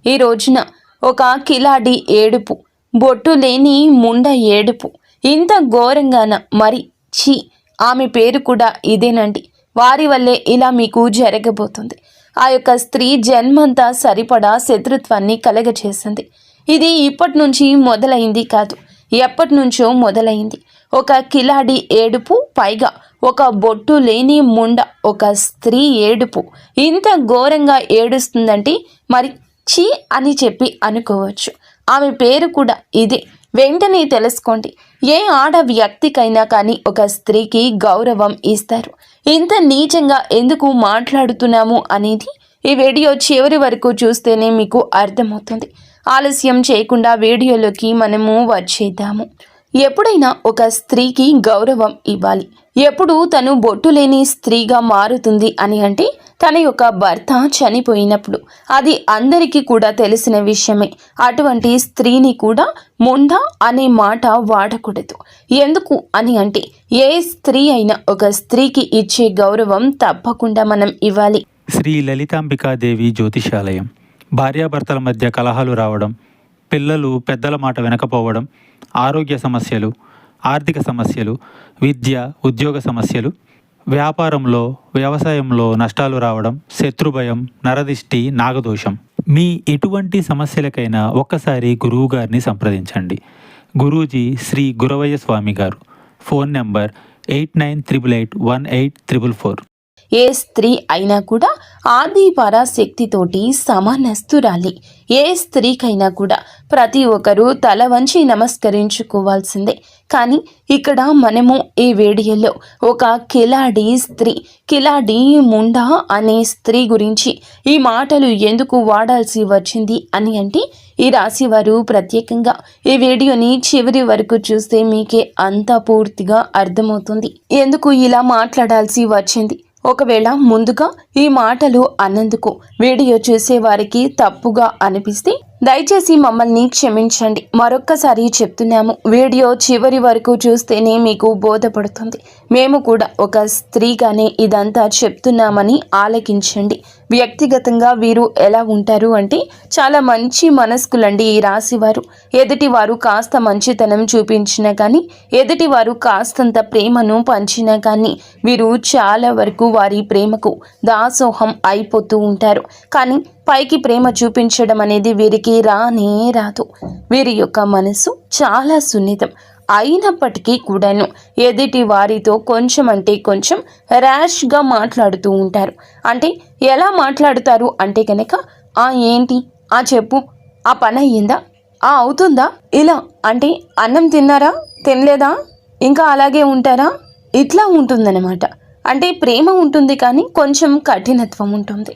ఈ రోజున ఒక కిలాడి ఏడుపు, బొట్టు లేని ముండ ఏడుపు. ఇంత ఘోరంగాన మరి ఛీ, ఆమె పేరు కూడా ఇదేనండి. వారి వల్లే ఇలా మీకు జరగబోతుంది. ఆ యొక్క స్త్రీ జన్మంతా సరిపడా శత్రుత్వాన్ని కలగచేసింది. ఇది ఇప్పటి నుంచి మొదలైంది కాదు, ఎప్పటి నుంచో మొదలైంది. ఒక కిలాడి ఏడుపు, పైగా ఒక బొట్టు లేని ముండ ఒక స్త్రీ ఏడుపు. ఇంత ఘోరంగా ఏడుస్తుందంటే మరి ఛీ అని చెప్పి అనుకోవచ్చు. ఆమె పేరు కూడా ఇదే. వెంటనే తెలుసుకోండి. ఏ ఆడ వ్యక్తికైనా కానీ ఒక స్త్రీకి గౌరవం ఇస్తారు. ఇంత నీచంగా ఎందుకు మాట్లాడుతున్నాము అనేది ఈ వీడియో చివరి వరకు చూస్తేనే మీకు అర్థమవుతుంది. ఆలస్యం చేయకుండా వీడియోలోకి మనము వచ్చేద్దాము. ఎప్పుడైనా ఒక స్త్రీకి గౌరవం ఇవ్వాలి. ఎప్పుడు తను బొట్టు లేని స్త్రీగా మారుతుంది అని అంటే తన యొక్క భర్త చనిపోయినప్పుడు. అది అందరికీ కూడా తెలిసిన విషయమే. అటువంటి స్త్రీని కూడా ముండ అనే మాట వాడకూడదు. ఎందుకు అని అంటే ఏ స్త్రీ అయినా ఒక స్త్రీకి ఇచ్చే గౌరవం తప్పకుండా మనం ఇవ్వాలి. శ్రీ లలితాంబికాదేవి జ్యోతిషాలయం. భార్యాభర్తల మధ్య కలహాలు రావడం, పిల్లలు పెద్దల మాట వినకపోవడం, ఆరోగ్య సమస్యలు, ఆర్థిక సమస్యలు, విద్య ఉద్యోగ సమస్యలు, వ్యాపారంలో వ్యవసాయంలో నష్టాలు రావడం, శత్రుభయం, నరదిష్టి, నాగదోషం. మీ ఎటువంటి సమస్యలకైనా ఒక్కసారి గురువు గారిని సంప్రదించండి. గురూజీ శ్రీ గురవయ్య స్వామి గారు. Phone number 89881844. ఏ స్త్రీ అయినా కూడా ఆది పరాశక్తితోటి సమానస్తురాలి. ఏ స్త్రీకైనా కూడా ప్రతి ఒక్కరూ తల వంచి నమస్కరించుకోవాల్సిందే. కానీ ఇక్కడ మనము ఈ వీడియోలో ఒక కిలాడి స్త్రీ, కిలాడి ముండా అనే స్త్రీ గురించి ఈ మాటలు ఎందుకు వాడాల్సి వచ్చింది అని అంటే ఈ రాశివారు ప్రత్యేకంగా ఈ వీడియోని చివరి వరకు చూస్తే మీకే అంతా పూర్తిగా అర్థమవుతుంది ఎందుకు ఇలా మాట్లాడాల్సి వచ్చింది. ఒకవేళ ముందుగా ఈ మాటలు అన్నందుకు వీడియో చూసే వారికి తప్పుగా అనిపిస్తే దయచేసి మమ్మల్ని క్షమించండి. మరొక్కసారి చెప్తున్నాము, వీడియో చివరి వరకు చూస్తేనే మీకు బోధపడుతుంది. మేము కూడా ఒక స్త్రీగానే ఇదంతా చెప్తున్నామని ఆలకించండి. వ్యక్తిగతంగా వీరు ఎలా ఉంటారు అంటే చాలా మంచి మనస్కులండి ఈ రాశివారు. ఎదుటివారు కాస్త మంచితనం చూపించినా కానీ, ఎదుటివారు కాస్తంత ప్రేమను పంచినా కానీ వీరు చాలా వరకు వారి ప్రేమకు దాసోహం అయిపోతూ ఉంటారు. కానీ పైకి ప్రేమ చూపించడం అనేది వీరికి రానే రాదు. వీరి యొక్క మనసు చాలా సున్నితం అయినప్పటికీ కూడాను ఎదుటి వారితో కొంచెం అంటే కొంచెం ర్యాష్గా మాట్లాడుతూ ఉంటారు. అంటే ఎలా మాట్లాడుతారు అంటే కనుక ఏంటి, చెప్పు, ఆ పని అయ్యిందా, అవుతుందా, ఇలా అంటే అన్నం తిన్నారా, తినలేదా, ఇంకా అలాగే ఉంటారా, ఇట్లా ఉంటుందన్నమాట. అంటే ప్రేమ ఉంటుంది కానీ కొంచెం కఠినత్వం ఉంటుంది.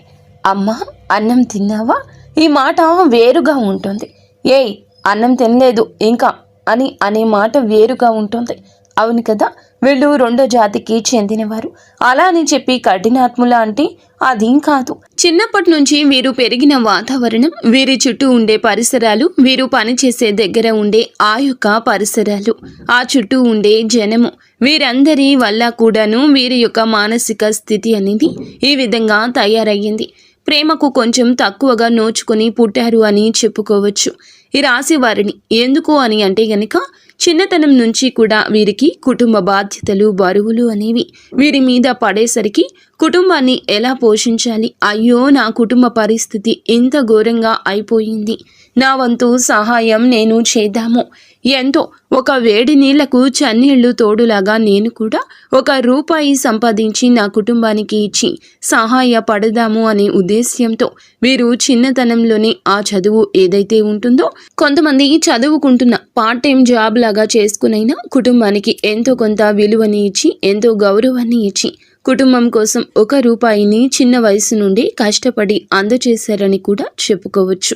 అమ్మా అన్నం తిన్నావా, ఈ మాట వేరుగా ఉంటుంది. ఏయ్ అన్నం తినలేదు ఇంకా అని అనే మాట వేరుగా ఉంటుంది. అవును కదా, వీళ్ళు రెండో జాతికి చెందినవారు. అలా అని చెప్పి కఠినాత్ముల అంటే అదేం కాదు. చిన్నప్పటి నుంచి వీరు పెరిగిన వాతావరణం, వీరి చుట్టూ ఉండే పరిసరాలు, వీరు పనిచేసే దగ్గర ఉండే ఆ యొక్క పరిసరాలు, ఆ చుట్టూ ఉండే జనము, వీరందరి వల్ల కూడాను వీరి యొక్క మానసిక స్థితి అనేది ఈ విధంగా తయారయ్యింది. ప్రేమకు కొంచెం తక్కువగా నోచుకొని పుట్టారు అని చెప్పుకోవచ్చు ఈ రాశి వారిని. ఎందుకు అని అంటే గనక చిన్నతనం నుంచి కూడా వీరికి కుటుంబ బాధ్యతలు, బరువులు అనేవి వీరి మీద పడేసరికి కుటుంబాన్ని ఎలా పోషించాలి, అయ్యో నా కుటుంబ పరిస్థితి ఇంత ఘోరంగా అయిపోయింది, నా వంతు సహాయం నేను చేద్దాము, ఎంతో ఒక వేడి నీళ్లకు చన్నీళ్లు తోడులాగా నేను కూడా ₹1 సంపాదించి నా కుటుంబానికి ఇచ్చి సహాయపడదాము అనే ఉద్దేశ్యంతో వీరు చిన్నతనంలోనే ఆ చదువు ఏదైతే ఉంటుందో, కొంతమంది చదువుకుంటున్న పార్ట్ టైం జాబ్ లాగా చేసుకునైనా కుటుంబానికి ఎంతో కొంత విలువని ఇచ్చి, ఎంతో గౌరవాన్ని ఇచ్చి, కుటుంబం కోసం ₹1 చిన్న వయసు నుండి కష్టపడి అందజేశారని కూడా చెప్పుకోవచ్చు.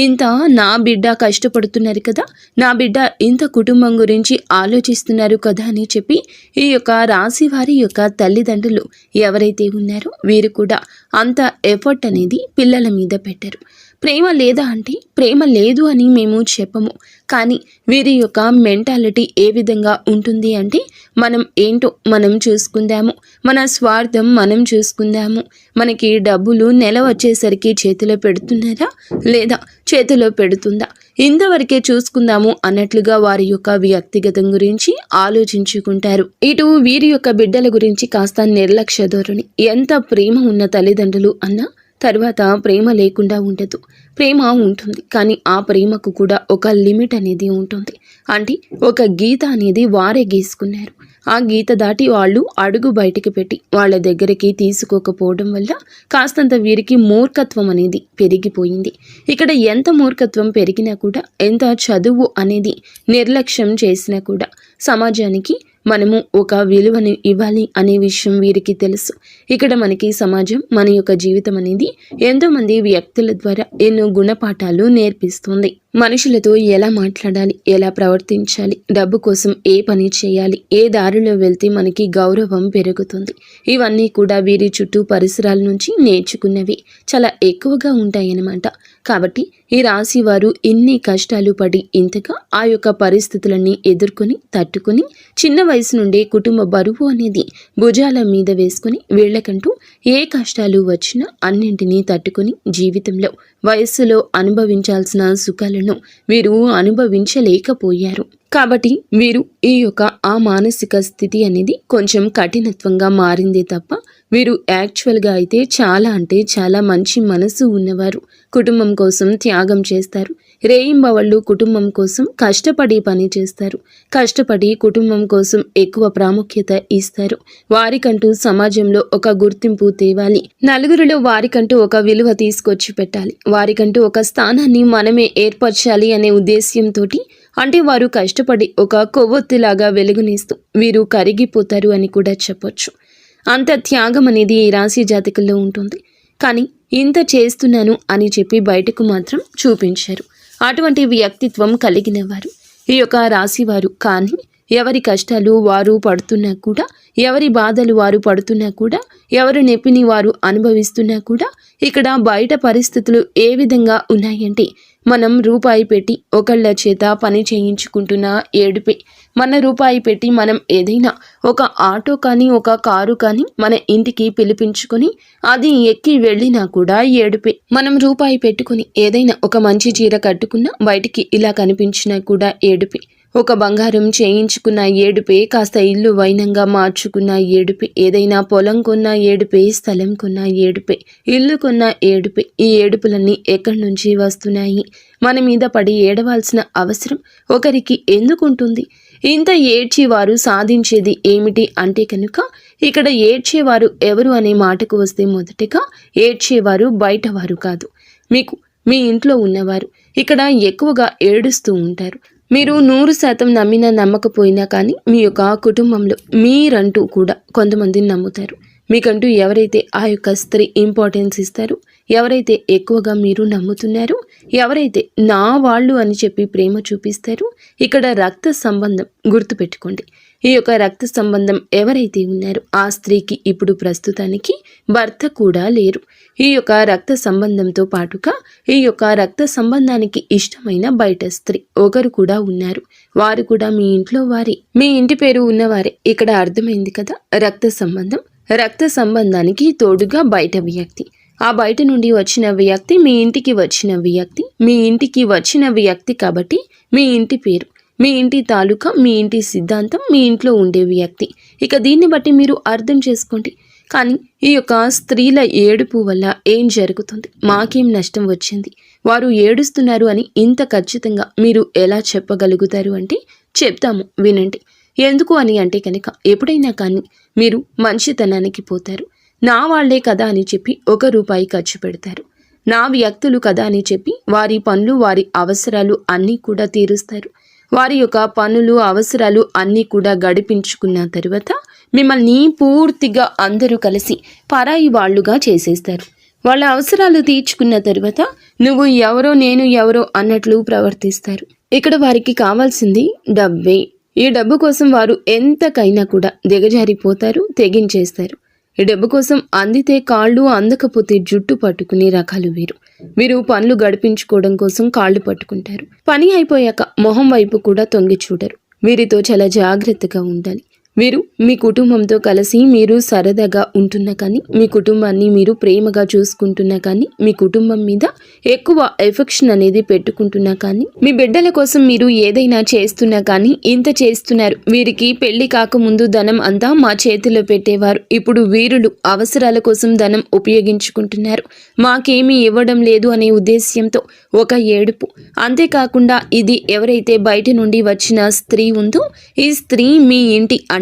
ఇంత నా బిడ్డ కష్టపడుతున్నారు కదా, నా బిడ్డ ఇంత కుటుంబం గురించి ఆలోచిస్తున్నారు కదా అని చెప్పి ఈ యొక్క రాశి వారి యొక్క తల్లిదండ్రులు ఎవరైతే ఉన్నారో వీరు కూడా అంత ఎఫర్ట్ అనేది పిల్లల మీద పెట్టారు. ప్రేమ లేదా అంటే ప్రేమ లేదు అని మేము చెప్పము. కానీ వీరి యొక్క మెంటాలిటీ ఏ విధంగా ఉంటుంది అంటే మనం ఏంటో మనం చూసుకుందాము, మన స్వార్థం మనం చూసుకుందాము, మనకి డబ్బులు నెల వచ్చేసరికి చేతిలో పెడుతున్నారా లేదా చేతిలో పెడుతుందా, ఇంతవరకే చూసుకుందాము అన్నట్లుగా వారి యొక్క వ్యక్తిగతం గురించి ఆలోచించుకుంటారు. ఇటు వీరి యొక్క బిడ్డల గురించి కాస్త నిర్లక్ష్య ధోరణి. ఎంత ప్రేమ ఉన్న తల్లిదండ్రులు అన్నా తర్వాత ప్రేమ లేకుండా ఉండదు. ప్రేమ ఉంటుంది, కానీ ఆ ప్రేమకు కూడా ఒక లిమిట్ అనేది ఉంటుంది. అంటే ఒక గీత అనేది వారే గీసుకున్నారు. ఆ గీత దాటి వాళ్ళు అడుగు బయటికి పెట్టి వాళ్ళ దగ్గరికి తీసుకోకపోవడం వల్ల కాస్తంత వీరికి మూర్ఖత్వం అనేది పెరిగిపోయింది. ఇక్కడ ఎంత మూర్ఖత్వం పెరిగినా కూడా, ఎంత చదువు అనేది నిర్లక్ష్యం చేసినా కూడా సమాజానికి మనము ఒక విలువని ఇవ్వాలి అనే విషయం వీరికి తెలుసు. ఇక్కడ మనకి సమాజం, మన యొక్క జీవితం అనేది ఎంతోమంది వ్యక్తుల ద్వారా ఎన్నో గుణపాఠాలు నేర్పిస్తుంది. మనుషులతో ఎలా మాట్లాడాలి, ఎలా ప్రవర్తించాలి, డబ్బు కోసం ఏ పని చేయాలి, ఏ దారిలో వెళ్తే మనకి గౌరవం పెరుగుతుంది, ఇవన్నీ కూడా వీరి చుట్టూ పరిసరాల నుంచి నేర్చుకున్నవి చాలా ఎక్కువగా ఉంటాయన్నమాట. కాబట్టి ఈ రాశి వారు ఇన్ని కష్టాలు పడి ఇంతగా ఆ యొక్క పరిస్థితులన్నీ ఎదుర్కొని తట్టుకొని చిన్న వయసు నుండే కుటుంబ బరువు అనేది భుజాల మీద వేసుకుని వీళ్ళకంటూ ఏ కష్టాలు వచ్చినా అన్నింటినీ తట్టుకొని జీవితంలో వయస్సులో అనుభవించాల్సిన సుఖాలను వీరు అనుభవించలేకపోయారు. కాబట్టి వీరు ఈ యొక్క ఆ మానసిక స్థితి అనేది కొంచెం కఠినత్వంగా మారిందే తప్ప వీరు యాక్చువల్గా అయితే చాలా అంటే చాలా మంచి మనసు ఉన్నవారు. కుటుంబం కోసం త్యాగం చేస్తారు. రేయింబవళ్ళు కుటుంబం కోసం కష్టపడి పని చేస్తారు. కష్టపడి కుటుంబం కోసం ఎక్కువ ప్రాముఖ్యత ఇస్తారు. వారికంటూ సమాజంలో ఒక గుర్తింపు తేవాలి, నలుగురిలో వారికంటూ ఒక విలువ తీసుకొచ్చి పెట్టాలి, వారికంటూ ఒక స్థానాన్ని మనమే ఏర్పరచాలి అనే ఉద్దేశ్యంతో, అంటే వారు కష్టపడి ఒక కొవ్వొత్తిలాగా వెలుగునిస్తూ వీరు కరిగిపోతారు అని కూడా చెప్పొచ్చు. అంత త్యాగం అనేది ఈ రాశి జాతకుల్లో ఉంటుంది. కానీ ఇంత చేస్తున్నాను అని చెప్పి బయటకు మాత్రం చూపించారు. అటువంటి వ్యక్తిత్వం కలిగిన వారు ఈ యొక్క రాశివారు. కానీ ఎవరి కష్టాలు వారు పడుతున్నా కూడా, ఎవరి బాధలు వారు పడుతున్నా కూడా, ఎవరి నొప్పిని వారు అనుభవిస్తున్నా కూడా ఇక్కడ బయట పరిస్థితులు ఏ విధంగా ఉన్నాయంటే, మనం రూపాయి పెట్టి ఒకళ్ళ చేత పని చేయించుకుంటున్న ఏడుపే. మన రూపాయి పెట్టి మనం ఏదైనా ఒక ఆటో కానీ ఒక కారు కానీ మన ఇంటికి పిలిపించుకొని అది ఎక్కి వెళ్ళినా కూడా ఏడుపే. మనం రూపాయి పెట్టుకుని ఏదైనా ఒక మంచి చీర కట్టుకున్నా బయటికి ఇలా కనిపించినా కూడా ఏడుపే. ఒక బంగారం చేయించుకున్న ఏడుపే, కాస్త ఇల్లు వైనంగా మార్చుకున్న ఏడుపే, ఏదైనా పొలం కొన్న ఏడుపే, స్థలం కొన్న ఏడుపే, ఇల్లు కొన్న ఏడుపే. ఈ ఏడుపులన్నీ ఎక్కడి నుంచి వస్తున్నాయి? మన మీద పడి ఏడవాల్సిన అవసరం ఒకరికి ఎందుకుంటుంది? ఇంత ఏడ్చి వారు సాధించేది ఏమిటి అంటే కనుక, ఇక్కడ ఏడ్చేవారు ఎవరు అనే మాటకు వస్తే మొదటిగా ఏడ్చేవారు బయటవారు కాదు, మీకు మీ ఇంట్లో ఉన్నవారు ఇక్కడ ఎక్కువగా ఏడుస్తూ ఉంటారు. మీరు 100% నమ్మినా నమ్మకపోయినా కానీ మీ యొక్క కుటుంబంలో మీరంటూ కూడా కొంతమందిని నమ్ముతారు. మీకంటూ ఎవరైతే ఆ యొక్క స్త్రీ ఇంపార్టెన్స్ ఇస్తారో, ఎవరైతే ఎక్కువగా మీరు నమ్ముతున్నారో, ఎవరైతే నా వాళ్ళు అని చెప్పి ప్రేమ చూపిస్తారో, ఇక్కడ రక్త సంబంధం గుర్తుపెట్టుకోండి. ఈ యొక్క రక్త సంబంధం ఎవరైతే ఉన్నారో ఆ స్త్రీకి ఇప్పుడు ప్రస్తుతానికి భర్త కూడా లేరు. ఈ యొక్క రక్త సంబంధంతో పాటుగా ఈ యొక్క రక్త సంబంధానికి ఇష్టమైన బయట స్త్రీ ఒకరు కూడా ఉన్నారు. వారు కూడా మీ ఇంట్లో వారే, మీ ఇంటి పేరు ఉన్నవారే. ఇక్కడ అర్థమైంది కదా, రక్త సంబంధం. రక్త సంబంధానికి తోడుగా బయట వ్యక్తి, ఆ బయట నుండి వచ్చిన వ్యక్తి మీ ఇంటికి వచ్చిన వ్యక్తి, మీ ఇంటికి వచ్చిన వ్యక్తి కాబట్టి మీ ఇంటి పేరు, మీ ఇంటి తాలూకా, మీ ఇంటి సిద్ధాంతం, మీ ఇంట్లో ఉండే వ్యక్తి. ఇక దీన్ని బట్టి మీరు అర్థం చేసుకోండి. కానీ ఈ యొక్క స్త్రీల ఏడుపు వల్ల ఏం జరుగుతుంది, మాకేం నష్టం వచ్చింది, వారు ఏడుస్తున్నారు అని ఇంత ఖచ్చితంగా మీరు ఎలా చెప్పగలుగుతారు అంటే చెప్తాము వినండి. ఎందుకు అని అంటే కనుక, ఎప్పుడైనా కానీ మీరు మంచితనానికి పోతారు. నా వాళ్లే కదా అని చెప్పి ₹1 ఖర్చు పెడతారు. నా వ్యక్తులు కదా అని చెప్పి వారి పనులు, వారి అవసరాలు అన్నీ కూడా తీరుస్తారు. వారి యొక్క పనులు, అవసరాలు అన్నీ కూడా గడిపించుకున్న తర్వాత మిమ్మల్ని పూర్తిగా అందరూ కలిసి పరాయి వాళ్ళుగా చేసేస్తారు. వాళ్ళ అవసరాలు తీర్చుకున్న తర్వాత నువ్వు ఎవరో నేను ఎవరో అన్నట్లు ప్రవర్తిస్తారు. ఇక్కడ వారికి కావాల్సింది డబ్బే. ఈ డబ్బు కోసం వారు ఎంతకైనా కూడా దిగజారిపోతారు, తెగించేస్తారు. ఈ డబ్బు కోసం అందితే కాళ్ళు, అందకపోతే జుట్టు పట్టుకునే రకాలు వీరు. వీరు పనులు గడిపించుకోవడం కోసం కాళ్ళు పట్టుకుంటారు. పని అయిపోయాక మొహం వైపు కూడా తొంగి చూడరు. వీరితో చాలా జాగ్రత్తగా ఉండాలి. వీరు మీ కుటుంబంతో కలిసి మీరు సరదాగా ఉంటున్నా కానీ, మీ కుటుంబాన్ని మీరు ప్రేమగా చూసుకుంటున్నా కానీ, మీ కుటుంబం మీద ఎక్కువ ఎఫెక్షన్ అనేది పెట్టుకుంటున్నా కానీ, మీ బిడ్డల కోసం మీరు ఏదైనా చేస్తున్నా కానీ ఇంత చేస్తున్నారు. వీరికి పెళ్లి కాకముందు ధనం అంతా మా చేతిలో పెట్టేవారు. ఇప్పుడు వీరులు అవసరాల కోసం ధనం ఉపయోగించుకుంటున్నారు. మాకేమీ ఇవ్వడం లేదు అనే ఉద్దేశ్యంతో ఒక ఏడుపు. అంతేకాకుండా ఇది ఎవరైతే బయట నుండి వచ్చిన స్త్రీ ఉందో, ఈ స్త్రీ మీ ఇంటి అంటే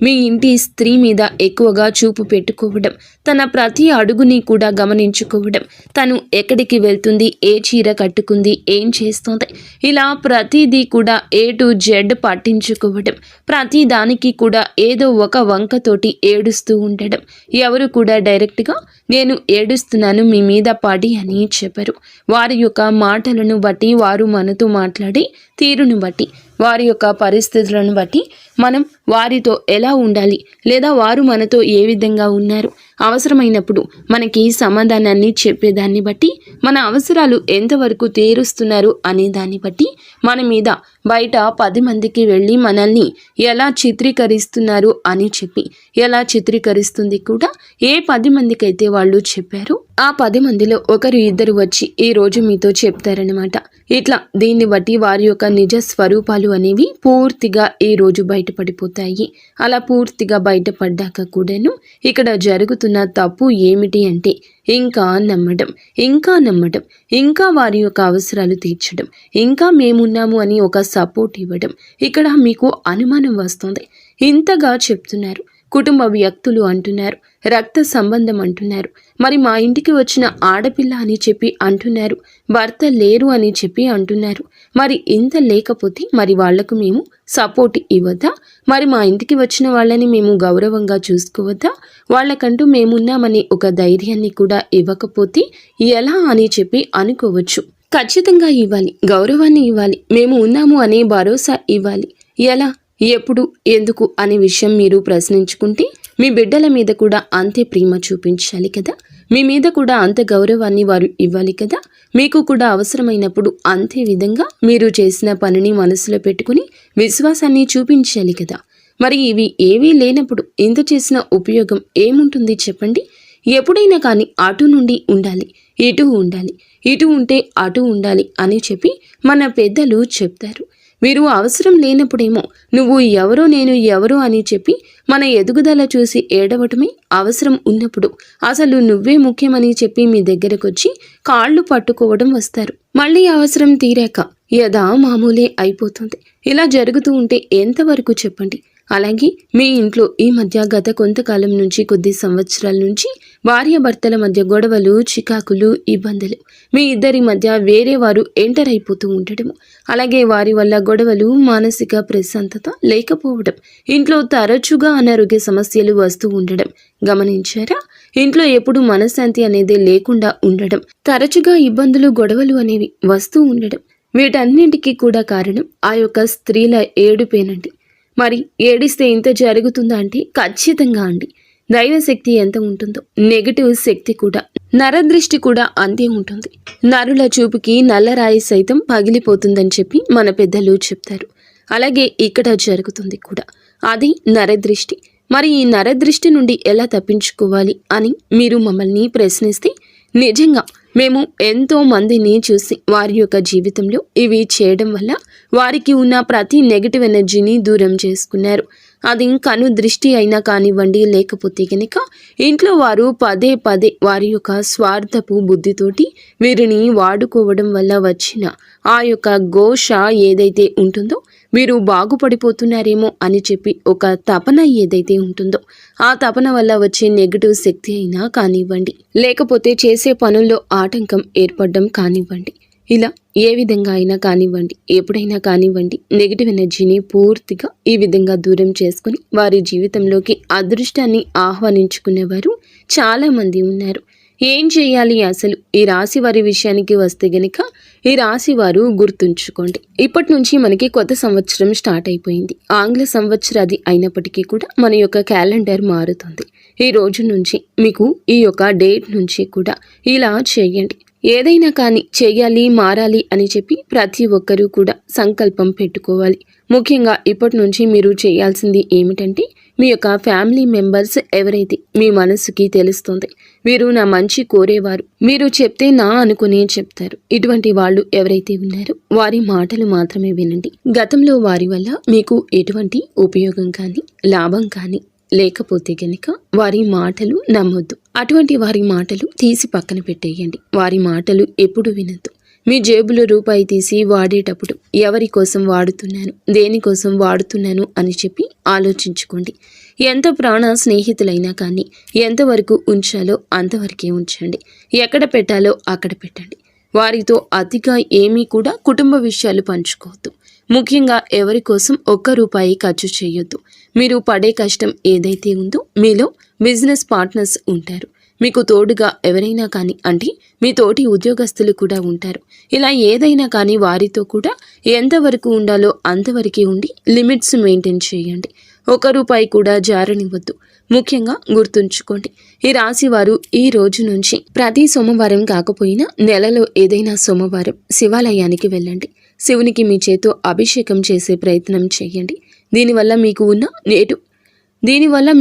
మీ ఇంటి స్త్రీ మీద ఎక్కువగా చూపు పెట్టుకోవడం, తన ప్రతి అడుగుని కూడా గమనించుకోవడం, తను ఎక్కడికి వెళ్తుంది, ఏ చీర కట్టుకుంది, ఏం చేస్తుంది, ఇలా ప్రతిదీ కూడా A to Z పట్టించుకోవడం, ప్రతి దానికి కూడా ఏదో ఒక వంకతోటి ఏడుస్తూ ఉండడం. ఎవరు కూడా డైరెక్ట్గా నేను ఏడుస్తున్నాను మీ మీద పడి అని చెప్పరు. వారి యొక్క మాటలను బట్టి, వారు మనతో మాట్లాడే తీరును బట్టి, వారి యొక్క పరిస్థితులను బట్టి మనం వారితో ఎలా ఉండాలి, లేదా వారు మనతో ఏ విధంగా ఉన్నారు, అవసరమైనప్పుడు మనకి సమాధానాన్ని చెప్పేదాన్ని బట్టి, మన అవసరాలు ఎంతవరకు తీరుస్తున్నారు అనే దాన్ని బట్టి మన మీద బయట 10 మందికి వెళ్ళి మనల్ని ఎలా చిత్రీకరిస్తున్నారు అని చెప్పి, ఎలా చిత్రీకరిస్తుంది కూడా ఏ 10 మందికైతే వాళ్ళు చెప్పారో ఆ 10 మందిలో ఒకరు ఇద్దరు వచ్చి ఈ రోజు మీతో చెప్తారనమాట. ఇట్లా దీన్ని బట్టి వారి యొక్క నిజ స్వరూపాలు అనేవి పూర్తిగా ఈ రోజు బయటపడిపోతాయి. అలా పూర్తిగా బయటపడ్డాక కూడాను ఇక్కడ జరుగుతున్న తప్పు ఏమిటి అంటే ఇంకా నమ్మడం, ఇంకా వారి యొక్క అవసరాలు తీర్చడం, ఇంకా మేమున్నాము అని ఒక సపోర్ట్ ఇవ్వడం. ఇక్కడ మీకు అనుమానం వస్తుంది. ఇంతగా చెప్తున్నారు, కుటుంబ వ్యక్తులు అంటున్నారు, రక్త సంబంధం అంటున్నారు, మరి మా ఇంటికి వచ్చిన ఆడపిల్ల అని చెప్పి అంటున్నారు, భర్త లేరు అని చెప్పి అంటున్నారు. మరి ఇంత లేకపోతే మరి వాళ్లకు మేము సపోర్ట్ ఇవ్వద్దా? మరి మా ఇంటికి వచ్చిన వాళ్ళని మేము గౌరవంగా చూసుకోవద్దా? వాళ్ళకంటూ మేమున్నామని ఒక ధైర్యాన్ని కూడా ఇవ్వకపోతే ఎలా అని చెప్పి అనుకోవచ్చు. ఖచ్చితంగా ఇవ్వాలి, గౌరవాన్ని ఇవ్వాలి, మేము ఉన్నాము అనే భరోసా ఇవ్వాలి. ఎలా, ఎప్పుడు, ఎందుకు అనే విషయం మీరు ప్రశ్నించుకుంటే మీ బిడ్డల మీద కూడా అంతే ప్రేమ చూపించాలి కదా, మీ మీద కూడా అంత గౌరవాన్ని వారు ఇవ్వాలి కదా. మీకు కూడా అవసరమైనప్పుడు అంతే విధంగా మీరు చేసిన పనిని మనసులో పెట్టుకుని విశ్వాసాన్ని చూపించాలి కదా. మరి ఇవి ఏవీ లేనప్పుడు ఇంత చేసిన ఉపయోగం ఏముంటుంది చెప్పండి? ఎప్పుడైనా కానీ అటు నుండి ఉండాలి, ఇటు ఉండాలి, ఇటు ఉంటే అటు ఉండాలి అని చెప్పి మన పెద్దలు చెప్తారు. వీరు అవసరం లేనప్పుడేమో నువ్వు ఎవరో నేను ఎవరో అని చెప్పి మన ఎదుగుదల చూసి ఏడవటమే, అవసరం ఉన్నప్పుడు అసలు నువ్వే ముఖ్యమని చెప్పి మీ దగ్గరకొచ్చి కాళ్ళు పట్టుకోవడం వస్తారు. మళ్ళీ అవసరం తీరాక యథా మామూలే అయిపోతుంది. ఇలా జరుగుతూ ఉంటే ఎంతవరకు చెప్పండి? అలాగే మీ ఇంట్లో ఈ మధ్య గత కొంతకాలం నుంచి, కొద్ది సంవత్సరాల నుంచి భార్యాభర్తల మధ్య గొడవలు, చికాకులు, ఇబ్బందులు, మీ ఇద్దరి మధ్య వేరే వారు ఎంటర్ అయిపోతూ ఉండడము, అలాగే వారి వల్ల గొడవలు, మానసిక ప్రశాంతత లేకపోవడం, ఇంట్లో తరచుగా అనారోగ్య సమస్యలు వస్తూ ఉండడం గమనించారా? ఇంట్లో ఎప్పుడు మనశ్శాంతి అనేది లేకుండా ఉండడం, తరచుగా ఇబ్బందులు, గొడవలు అనేవి వస్తూ ఉండడం, వీటన్నింటికీ కూడా కారణం ఆ యొక్క స్త్రీల ఏడుపేనండి. మరి ఏడిస్తే ఇంత జరుగుతుందా అంటే ఖచ్చితంగా అండి. దైవశక్తి ఎంత ఉంటుందో నెగటివ్ శక్తి కూడా, నరదృష్టి కూడా అంతే ఉంటుంది. నరుల చూపుకి నల్లరాయి సైతం పగిలిపోతుందని చెప్పి మన పెద్దలు చెప్తారు. అలాగే ఇక్కడ జరుగుతుంది కూడా, అది నరదృష్టి. మరి ఈ నరదృష్టి నుండి ఎలా తప్పించుకోవాలి అని మీరు మమ్మల్ని ప్రశ్నిస్తే, నిజంగా మేము ఎంతో మందిని చూసి వారి యొక్క జీవితంలో ఇవి చేయడం వల్ల వారికి ఉన్న ప్రతి నెగిటివ్ ఎనర్జీని దూరం చేసుకున్నారు. అది కను దృష్టి అయినా కానివ్వండి, లేకపోతే కనుక ఇంట్లో వారు పదే పదే వారి యొక్క స్వార్థపు బుద్ధితోటి వీరిని వాడుకోవడం వల్ల వచ్చిన ఆ యొక్క ఘోష ఏదైతే ఉంటుందో, వీరు బాగుపడిపోతున్నారేమో అని చెప్పి ఒక తపన ఏదైతే ఉంటుందో, ఆ తపన వల్ల వచ్చే నెగిటివ్ శక్తి అయినా కానివ్వండి, లేకపోతే చేసే పనుల్లో ఆటంకం ఏర్పడడం కానివ్వండి, ఇలా ఏ విధంగా అయినా కానివ్వండి, ఎప్పుడైనా కానివ్వండి, నెగిటివ్ ఎనర్జీని పూర్తిగా ఈ విధంగా దూరం చేసుకుని వారి జీవితంలోకి అదృష్టాన్ని ఆహ్వానించుకునేవారు చాలామంది ఉన్నారు. ఏం చేయాలి అసలు? ఈ రాశి వారి విషయానికి వస్తే గనుక, ఈ రాశి వారు గుర్తుంచుకోండి, ఇప్పటి నుంచి మనకి కొత్త సంవత్సరం స్టార్ట్ అయిపోయింది. ఆంగ్ల సంవత్సరాది అయినప్పటికీ కూడా మన యొక్క క్యాలెండర్ మారుతుంది. ఈ రోజు నుంచి మీకు ఈ యొక్క డేట్ నుంచి కూడా ఇలా చేయండి. ఏదైనా కానీ చెయ్యాలి, మారాలి అని చెప్పి ప్రతి ఒక్కరూ కూడా సంకల్పం పెట్టుకోవాలి. ముఖ్యంగా ఇప్పటి నుంచి మీరు చేయాల్సింది ఏమిటంటే, మీ యొక్క ఫ్యామిలీ మెంబర్స్ ఎవరైతే మీ మనసుకి తెలుస్తుంది, వీరు నా మంచి కోరేవారు, మీరు చెప్తే నా అనుకునే చెప్తారు, ఇటువంటి వాళ్ళు ఎవరైతే ఉన్నారో వారి మాటలు మాత్రమే వినండి. గతంలో వారి వల్ల మీకు ఎటువంటి ఉపయోగం కానీ లాభం కానీ లేకపోతే గనుక వారి మాటలు నమ్మొద్దు. అటువంటి వారి మాటలు తీసి పక్కన పెట్టేయండి. వారి మాటలు ఎప్పుడు వినొద్దు. మీ జేబులో రూపాయి తీసి వాడేటప్పుడు ఎవరి కోసం వాడుతున్నాను, దేనికోసం వాడుతున్నాను అని చెప్పి ఆలోచించుకోండి. ఎంత ప్రాణ స్నేహితులైనా కానీ ఎంతవరకు ఉంచాలో అంతవరకే ఉంచండి. ఎక్కడ పెట్టాలో అక్కడ పెట్టండి. వారితో అతిగా ఏమీ కూడా కుటుంబ విషయాలు పంచుకోవద్దు. ముఖ్యంగా ఎవరి కోసం ఒక్క రూపాయి ఖర్చు చేయొద్దు. మీరు పడే కష్టం ఏదైతే ఉందో మీలో బిజినెస్ పార్ట్నర్స్ ఉంటారు. మీకు తోడుగా ఎవరైనా కానీ అంటే మీ తోటి ఉద్యోగస్తులు కూడా ఉంటారు. ఇలా ఏదైనా కానీ వారితో కూడా ఎంతవరకు ఉండాలో అంతవరకే ఉండి లిమిట్స్ మెయింటైన్ చేయండి. ఒక్క రూపాయి కూడా జారనివ్వద్దు. ముఖ్యంగా గుర్తుంచుకోండి, ఈ రాశి వారు ఈ రోజు నుంచి ప్రతి సోమవారం కాకపోయినా నెలలో ఏదైనా సోమవారం శివాలయానికి వెళ్ళండి. శివునికి మీ చేతో అభిషేకం చేసే ప్రయత్నం చేయండి. దీనివల్ల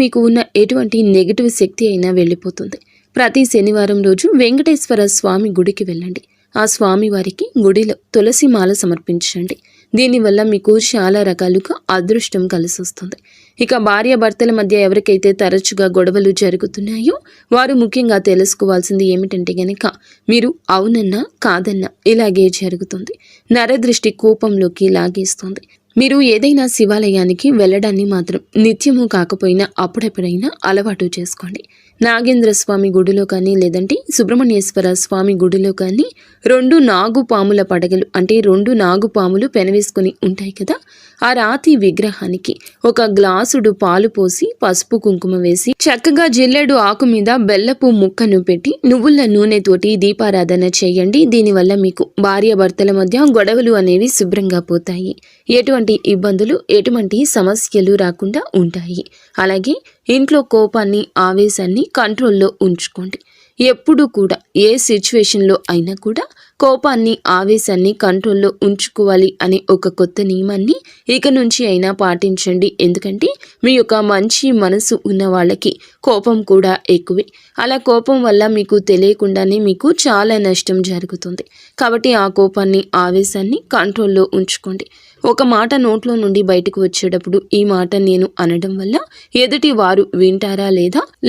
మీకు ఉన్న ఎటువంటి నెగిటివ్ శక్తి అయినా వెళ్ళిపోతుంది. ప్రతి శనివారం రోజు వెంకటేశ్వర స్వామి గుడికి వెళ్ళండి. ఆ స్వామి వారికి గుడిలో తులసి మాల సమర్పించండి. దీనివల్ల మీకు చాలా రకాలుగా అదృష్టం కలిసి వస్తుంది. ఇక భార్యాభర్తల మధ్య ఎవరికైతే తరచుగా గొడవలు జరుగుతున్నాయో వారు ముఖ్యంగా తెలుసుకోవాల్సింది ఏమిటంటే గనక, మీరు అవునన్నా కాదన్నా ఇలాగే జరుగుతుంది. నరదృష్టి కోపంలోకి లాగేస్తుంది. మీరు ఏదైనా శివాలయానికి వెళ్ళడాన్ని మాత్రం నిత్యము కాకపోయినా అప్పుడెప్పుడైనా అలవాటు చేసుకోండి. నాగేంద్ర స్వామి గుడిలో కానీ లేదంటే సుబ్రహ్మణ్యేశ్వర స్వామి గుడిలో కానీ 2 నాగుపాముల పడగలు అంటే 2 నాగుపాములు పెనవేసుకుని ఉంటాయి కదా, ఆ రాతి విగ్రహానికి ఒక గ్లాసుడు పాలు పోసి పసుపు కుంకుమ వేసి చక్కగా జిల్లేడు ఆకు మీద బెల్లపు ముక్కను పెట్టి నువ్వుల నూనెతోటి దీపారాధన చేయండి. దీనివల్ల మీకు భార్యాభర్తల మధ్య గొడవలు అనేవి శుభ్రంగా పోతాయి. ఎటువంటి ఇబ్బందులు ఎటువంటి సమస్యలు రాకుండా ఉంటాయి. అలాగే ఇంట్లో కోపాన్ని ఆవేశాన్ని కంట్రోల్లో ఉంచుకోండి. ఎప్పుడు కూడా ఏ సిచ్యువేషన్లో అయినా కూడా కోపాన్ని ఆవేశాన్ని కంట్రోల్లో ఉంచుకోవాలి అనే ఒక కొత్త నియమాన్ని ఇక నుంచి అయినా పాటించండి. ఎందుకంటే మీ యొక్క మంచి మనసు ఉన్న వాళ్ళకి కోపం కూడా ఎక్కువే. అలా కోపం వల్ల మీకు తెలియకుండానే మీకు చాలా నష్టం జరుగుతుంది. కాబట్టి ఆ కోపాన్ని ఆవేశాన్ని కంట్రోల్లో ఉంచుకోండి. ఒక మాట నోట్లో నుండి బయటకు వచ్చేటప్పుడు ఈ మాట నేను అనడం వల్ల ఎదుటి వారు వింటారా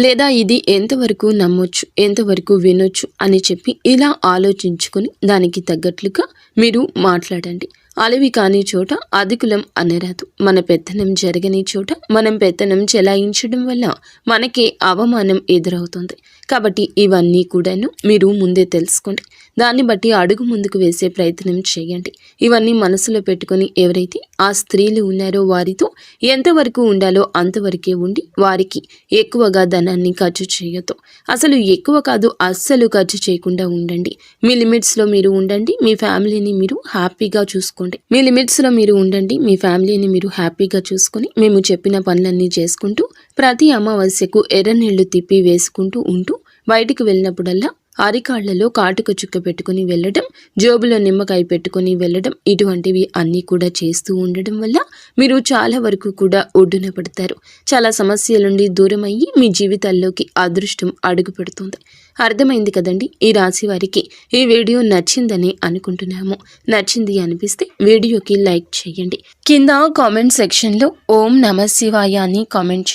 లేదా ఇది ఎంతవరకు నమ్మొచ్చు, ఎంతవరకు వినొచ్చు అని చెప్పి ఇలా ఆలోచించుకుని దానికి తగ్గట్లుగా మీరు మాట్లాడండి. అలవి కాని చోట అధికులం అనరాదు. మన పెత్తనం జరగని చోట మనం పెత్తనం చెలాయించడం వల్ల మనకే అవమానం ఎదురవుతుంది. కాబట్టి ఇవన్నీ కూడాను మీరు ముందే తెలుసుకోండి. దాన్ని బట్టి అడుగు ముందుకు వేసే ప్రయత్నం చేయండి. ఇవన్నీ మనసులో పెట్టుకొని ఎవరైతే ఆ స్త్రీలు ఉన్నారో వారితో ఎంతవరకు ఉండాలో అంతవరకే ఉండి వారికి ఎక్కువగా ధనాన్ని ఖర్చు చేయొద్దు. అసలు ఎక్కువ కాదు, అస్సలు ఖర్చు చేయకుండా ఉండండి. మీ లిమిట్స్లో మీరు ఉండండి. మీ ఫ్యామిలీని మీరు హ్యాపీగా చూసుకోండి. మీ లిమిట్స్లో మీరు ఉండండి. మీ ఫ్యామిలీని మీరు హ్యాపీగా చూసుకొని మేము చెప్పిన పనులన్నీ చేసుకుంటూ ప్రతి అమావాస్యకు ఎర్ర నీళ్లు తిప్పి వేసుకుంటూ ఉంటూ బయటికి వెళ్ళినప్పుడల్లా అరికాళ్లలో కాటుక చుక్క పెట్టుకుని వెళ్ళడం, జోబులో నిమ్మకాయ పెట్టుకుని వెళ్ళడం, ఇటువంటివి అన్నీ కూడా చేస్తూ ఉండడం వల్ల మీరు చాలా వరకు కూడా ఒడ్డున పడతారు. చాలా సమస్యల నుండి దూరం అయ్యి మీ జీవితాల్లోకి అదృష్టం అడుగు పెడుతుంది. అర్థమైంది కదండి. ఈ రాశి వారికి ఈ వీడియో నచ్చిందని అనుకుంటున్నాము. నచ్చింది అనిపిస్తే వీడియోకి లైక్ చేయండి. కింద కామెంట్ సెక్షన్లో ఓం నమ శివాయ అని కామెంట్ చేయండి.